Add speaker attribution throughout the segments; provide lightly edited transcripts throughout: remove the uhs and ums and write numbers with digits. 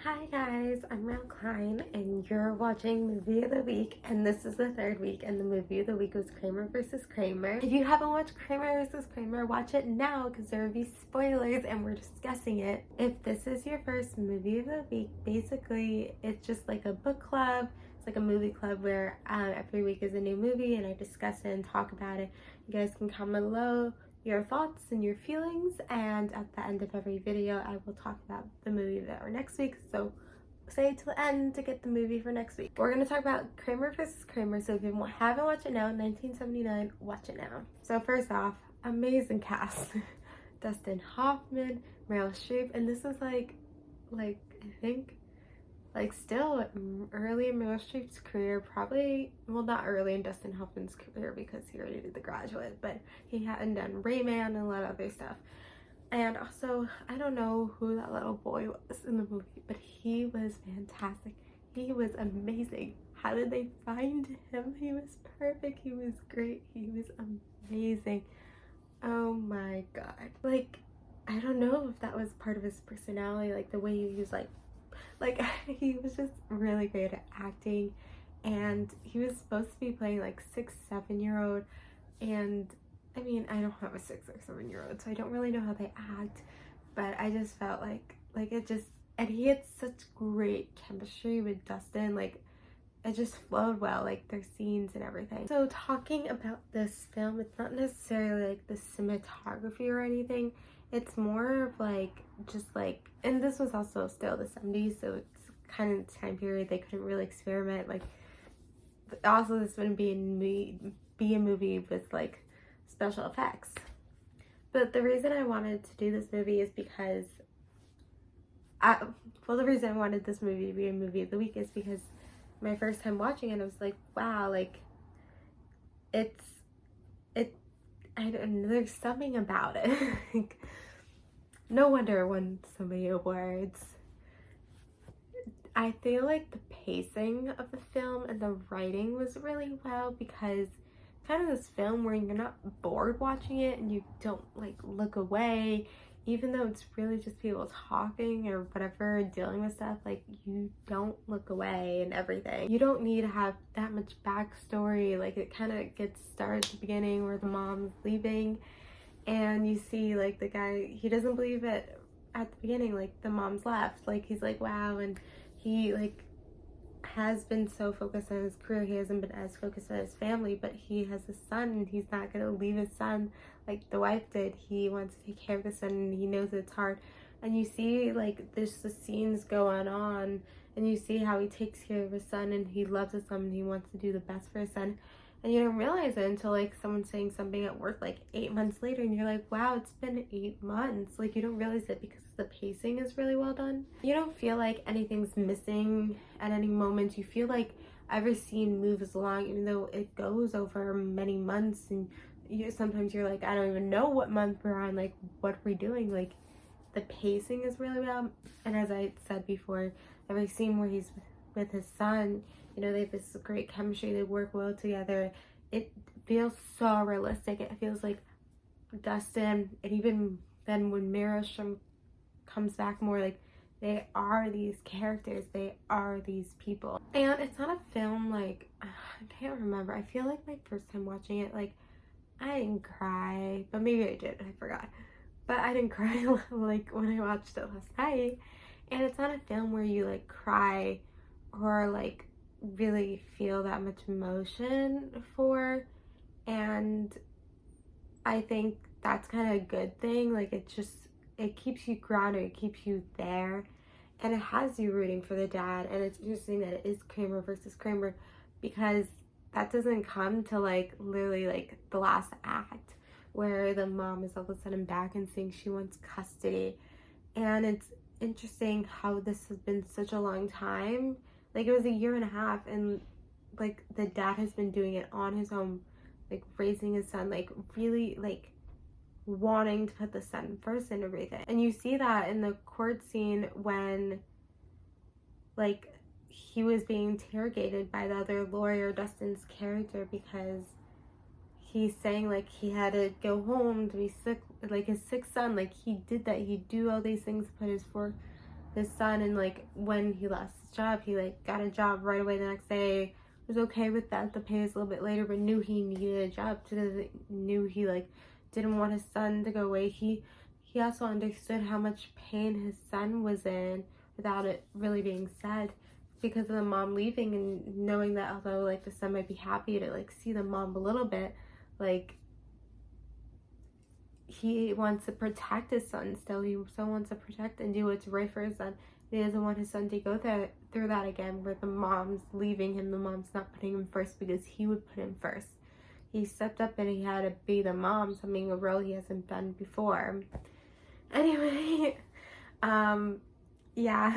Speaker 1: Hi guys, I'm Mel Klein and you're watching Movie of the Week, and this is the third week, and the movie of the week was Kramer versus Kramer. If you haven't watched Kramer versus Kramer, watch it now because there will be spoilers and we're discussing it. If this is your first movie of the week, basically it's just like a book club. It's like a movie club where every week is a new movie and I discuss it and talk about it. You guys can comment below your thoughts and your feelings, and at the end of every video I will talk about the movie that are next week, so stay till the end to get the movie for next week. We're gonna talk about Kramer versus Kramer, so if you haven't watched it now, 1979, watch it now. So first off, amazing cast. Dustin Hoffman, Meryl Streep, and this is like I think still early in Meryl Streep's career, probably, well, not early in Dustin Hoffman's career because he already did The Graduate, but he hadn't done Rayman and a lot of other stuff. And also, I don't know who that little boy was in the movie, but he was fantastic. He was amazing. How did they find him? He was perfect. He was great. He was amazing. Oh my god. Like, I don't know if that was part of his personality, like the way he was like he was just really great at acting, and he was supposed to be playing like 6-7-year-old, and I mean, I don't have a 6 or 7-year-old, so I don't really know how they act, but I just felt like it just, and he had such great chemistry with Dustin, like it just flowed well, like their scenes and everything. So talking about this film, it's not necessarily like the cinematography or anything, it's more of like just like, and this was also still the 70s, so it's kind of the time period they couldn't really experiment. Like, also this wouldn't be a movie with like special effects. But the reason I wanted to do this movie is because the reason I wanted this movie to be a movie of the week is because my first time watching it, I was like, wow, like I don't know, there's something about it. Like, no wonder it won so many awards. I feel like the pacing of the film and the writing was really well, because kind of this film where you're not bored watching it and you don't like look away, even though it's really just people talking or whatever, dealing with stuff, like you don't look away and everything. You don't need to have that much backstory. Like, it kind of gets started at the beginning where the mom's leaving and you see like the guy, he doesn't believe it at the beginning, like the mom's left, like he's like, wow, and he like has been so focused on his career, he hasn't been as focused on his family, but he has a son and he's not gonna leave his son like the wife did. He wants to take care of the son and he knows it's hard. And you see like there's the scenes going on and you see how he takes care of his son and he loves his son and he wants to do the best for his son, and you don't realize it until like someone's saying something at work like 8 months later and you're like, wow, it's been 8 months. Like, you don't realize it because the pacing is really well done. You don't feel like anything's missing at any moment. You feel like every scene moves along, even though it goes over many months, and sometimes you're like, I don't even know what month we're on, like what are we doing? Like, the pacing is really well, and as I said before, every scene where he's with his son, you know, they have this great chemistry, they work well together. It feels so realistic. It feels like Dustin, and even then when Meryl Streep comes back more, like they are these characters, they are these people. And it's not a film like, I can't remember, I feel like my first time watching it, like I didn't cry, but maybe I did, I forgot, but I didn't cry like when I watched it last night. And it's not a film where you like cry or like really feel that much emotion for, and I think that's kind of a good thing. Like, it keeps you grounded, it keeps you there, and it has you rooting for the dad. And it's interesting that it is Kramer versus Kramer, because that doesn't come to like literally like the last act where the mom is all of a sudden back and saying she wants custody. And it's interesting how this has been such a long time. Like, it was a 1.5 years, and like the dad has been doing it on his own, like raising his son, like really like wanting to put the son first and everything. And you see that in the court scene when like he was being interrogated by the other lawyer, Dustin's character, because he's saying like he had to go home to be sick, like his sick son, like he did that, he'd do all these things to put his his son, and like when he lost his job, he like got a job right away the next day, was okay with that, the pay is a little bit later, but knew he needed a job, knew he like didn't want his son to go away. He also understood how much pain his son was in without it really being said, because of the mom leaving, and knowing that although like the son might be happy to like see the mom a little bit, like he wants to protect his son still. He still wants to protect and do what's right for his son. He doesn't want his son to go through that again, where the mom's leaving him, the mom's not putting him first, because he would put him first. He stepped up and he had to be the mom, something a role he hasn't done before. Anyway, yeah.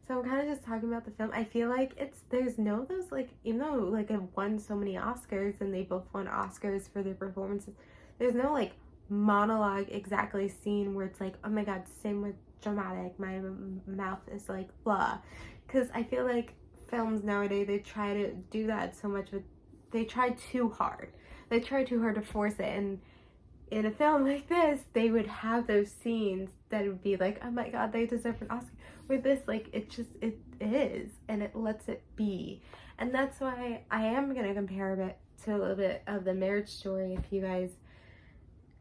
Speaker 1: So I'm kind of just talking about the film. I feel like there's no those, like, even though like it won so many Oscars and they both won Oscars for their performances, there's no like monologue exactly scene where it's like, oh my god, same with dramatic, my mouth is like blah. Because I feel like films nowadays, they try to do that so much they try too hard to force it, and in a film like this they would have those scenes that would be like, oh my god, they deserve an Oscar. With this, like, it is, and it lets it be. And that's why I am gonna compare a bit to a little bit of the Marriage Story, if you guys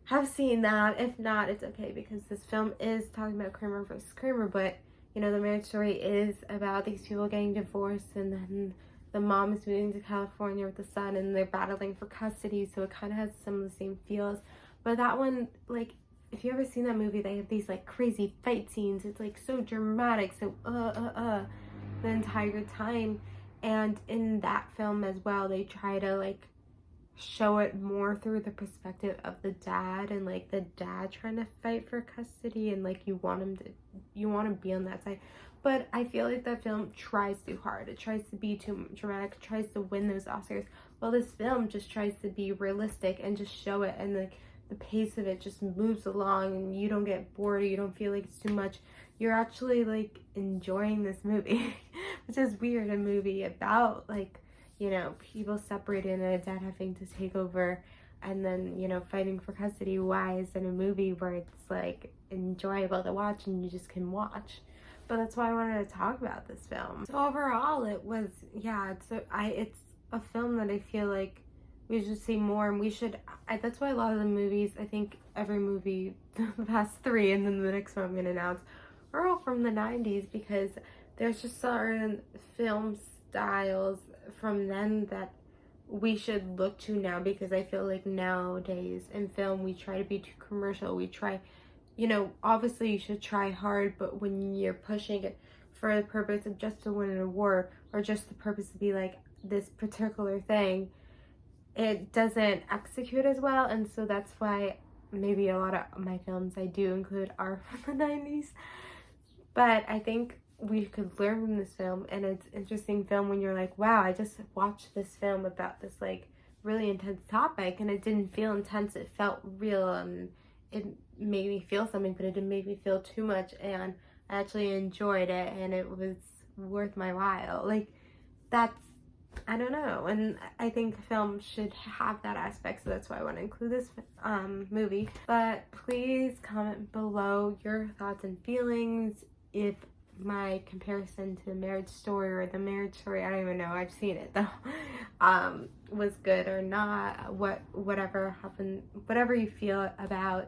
Speaker 1: have seen that. If not, it's okay, because this film is talking about Kramer versus Kramer, but you know, the Marriage Story is about these people getting divorced, and then the mom is moving to California with the son, and they're battling for custody, so it kind of has some of the same feels. But that one, like, if you ever seen that movie, they have these like crazy fight scenes. It's like so dramatic, so the entire time. And in that film as well, they try to like show it more through the perspective of the dad, and like the dad trying to fight for custody, and like you want to be on that side. But I feel like that film tries too hard. It tries to be too dramatic, tries to win those Oscars. Well, this film just tries to be realistic and just show it, and like the pace of it just moves along, and you don't get bored, or you don't feel like it's too much. You're actually like enjoying this movie, which is weird. A movie about like, you know, people separated and a dad having to take over, and then, you know, fighting for custody. Why is it a movie where it's like enjoyable to watch and you just can watch? But that's why I wanted to talk about this film. So overall, it was, yeah, it's a film that I feel like we should see more, and we should, that's why a lot of the movies, I think every movie, the past 3 and then the next one I'm going to announce, are all from the 90s, because there's just certain film styles from then that we should look to now, because I feel like nowadays in film we try to be too commercial. We try, you know, obviously you should try hard, but when you're pushing it for the purpose of just to win an award, or just the purpose to be like this particular thing, it doesn't execute as well. And so that's why maybe a lot of my films I do include are from the 90s. But I think we could learn from this film, and it's an interesting film when you're like, wow, I just watched this film about this like really intense topic, and it didn't feel intense, it felt real, and it made me feel something, but it didn't make me feel too much, and I actually enjoyed it, and it was worth my while. Like, that's, I don't know, and I think film should have that aspect, so that's why I want to include this movie. But please comment below your thoughts and feelings, if my comparison to Marriage Story, or the Marriage Story, I don't even know, I've seen it though, was good or not. Whatever happened, whatever you feel about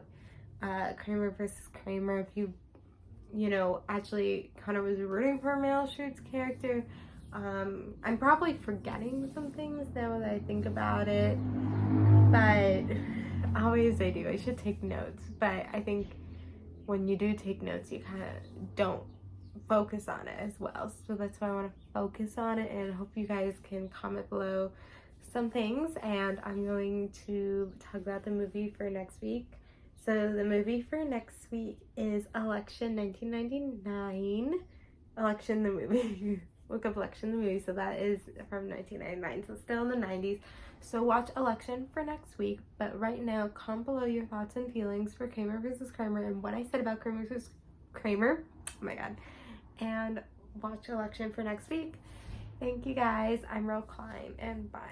Speaker 1: Kramer versus Kramer, if you know, actually kind of was rooting for Meryl Streep's character. I'm probably forgetting some things now that I think about it, but always I do. I should take notes, but I think when you do take notes, you kind of don't focus on it as well. So that's why I want to focus on it, and I hope you guys can comment below some things, and I'm going to talk about the movie for next week. So the movie for next week is Election 1999. Election the movie. Look up Election the movie. So that is from 1999. So still in the 90s. So watch Election for next week. But right now, comment below your thoughts and feelings for Kramer versus Kramer, and what I said about Kramer versus Kramer. Oh my god. And watch Election for next week. Thank you guys. I'm Ro Klein, and bye.